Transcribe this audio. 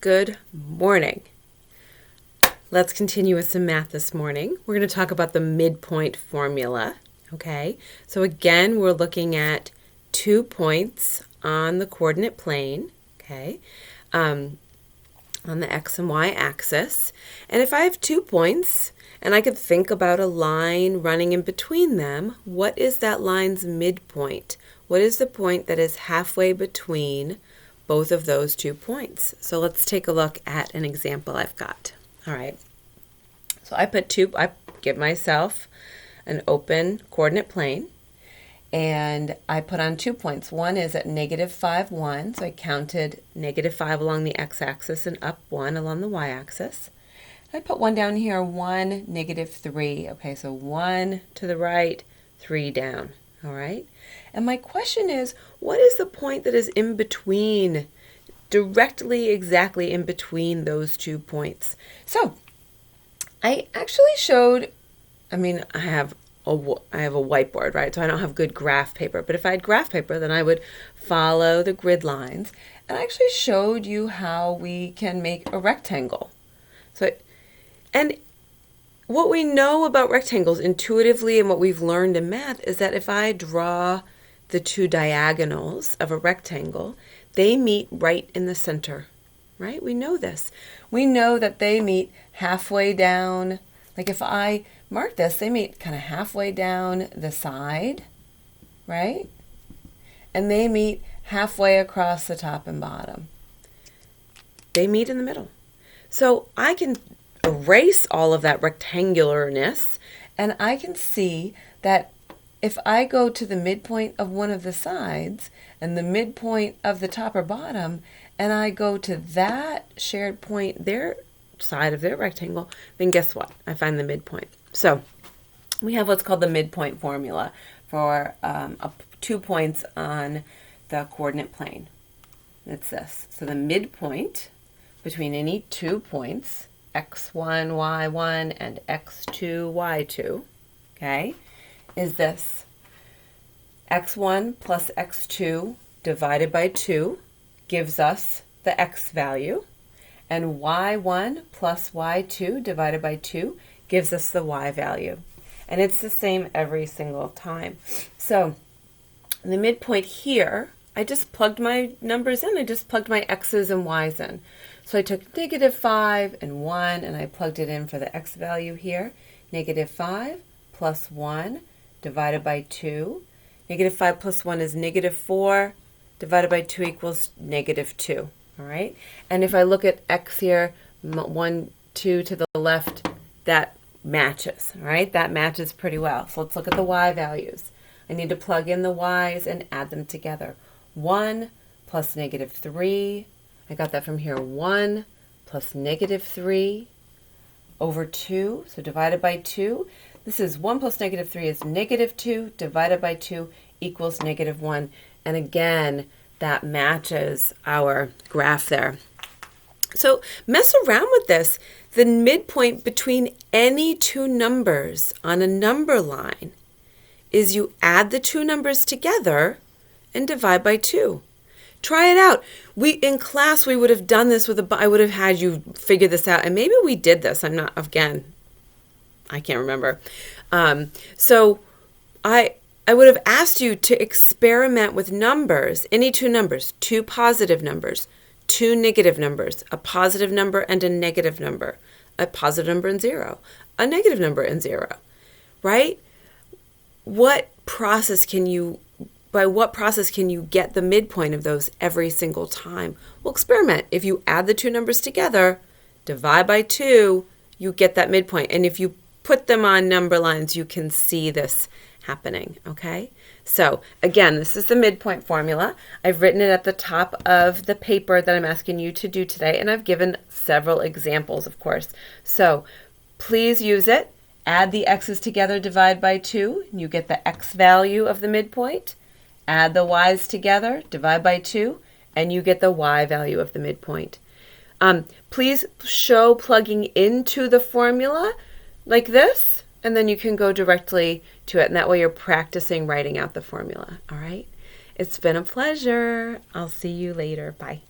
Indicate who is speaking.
Speaker 1: Good morning. Let's continue with some math this morning. We're going to talk about the midpoint formula, okay? So again, we're looking at 2 points on the coordinate plane, okay, on the x and y axis. And if I have 2 points and I could think about a line running in between them, what is that line's midpoint? What is the point that is halfway between both of those 2 points? So let's take a look at an example I've got. All right. So I give myself an open coordinate plane, and I put on 2 points. One is at -5, 1, so I counted -5 along the x-axis and up 1 along the y-axis. I put one down here, 1, -3. Okay, so 1 to the right, 3 down. All right. And my question is, what is the point that is in between, directly exactly in between those 2 points? So I actually showed, I have a whiteboard, right? So I don't have good graph paper, but if I had graph paper, then I would follow the grid lines. And I actually showed you how we can make a rectangle. And what we know about rectangles intuitively and what we've learned in math is that if I draw the 2 diagonals of a rectangle, they meet right in the center, right? We know this. We know that they meet halfway down. Like if I mark this, they meet kind of halfway down the side, right? And they meet halfway across the top and bottom. They meet in the middle. So I can erase all of that rectangularness, and I can see that if I go to the midpoint of one of the sides and the midpoint of the top or bottom, and I go to that shared point, their side of their rectangle, then guess what? I find the midpoint. So we have what's called the midpoint formula for 2 points on the coordinate plane. It's this. So the midpoint between any 2 points, x1, y1, and x2, y2, okay, is this. x1 plus x2 divided by 2 gives us the x value, and y1 plus y2 divided by 2 gives us the y value. And it's the same every single time. So the midpoint here, I just plugged my numbers in. I just plugged my x's and y's in. So I took -5 and 1, and I plugged it in for the x value here. -5 plus 1 divided by 2. -5 plus 1 is -4 divided by 2 equals -2. All right. And if I look at x here, 1, 2 to the left, that matches. All right. That matches pretty well. So let's look at the y values. I need to plug in the y's and add them together. 1 plus -3. I got that from here. 1 plus -3 over 2. So divided by 2. This is 1 plus -3 is -2 divided by 2 equals -1. And again, that matches our graph there. So mess around with this. The midpoint between any 2 numbers on a number line is you add the 2 numbers together and divide by 2. Try it out. In class, we would have done this I would have had you figure this out. And maybe we did this. I can't remember. So I would have asked you to experiment with numbers, any 2 numbers, 2 positive numbers, 2 negative numbers, a positive number and a negative number, a positive number and 0, a negative number and 0, right? By what process can you get the midpoint of those every single time? Well, experiment. If you add the 2 numbers together, divide by 2, you get that midpoint. And if you put them on number lines, you can see this happening, okay? So again, this is the midpoint formula. I've written it at the top of the paper that I'm asking you to do today, and I've given several examples, of course. So please use it. Add the x's together, divide by 2, and you get the x value of the midpoint. Add the y's together, divide by 2, and you get the y value of the midpoint. Please show plugging into the formula like this, and then you can go directly to it, and that way you're practicing writing out the formula, all right? It's been a pleasure. I'll see you later. Bye.